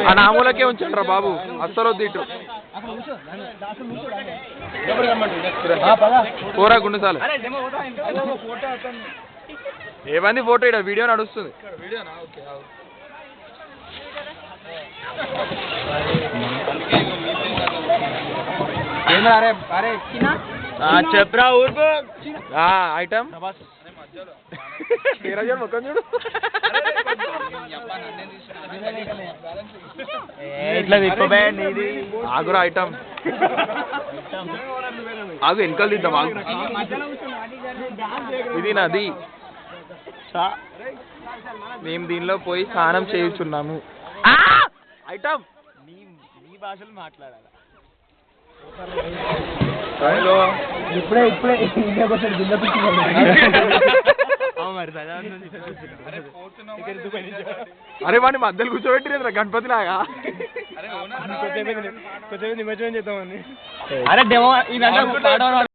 ఆ నామూలకే ఉంచండి రా బాబు, అస్సలు వద్దు ఇటు పోరా గుండెసాలు. ఏమంది ఫోటో ఇడ వీడియో నడుస్తుంది. చెప్పరా ఊరుకో ఐటమ్ మొక్కం చూడు. ఇట్లా విప్పబోయండి ఇది ఆగురా ఐటమ్ ఆగు, వెనకాల తీద్దాం ఆగు. ఇది నాది, మేము దీనిలో పోయి స్నానం చేయుచున్నాము. ఐటమ్ నీ భాషలు మాట్లాడాలి. ఇప్పుడే అరే వాడిని మధ్యలో కూర్చోబెట్టిరేంద్ర గణపతి లాగా. కొద్దిగా నిమజ్జనం చేద్దామని. అరే డెమో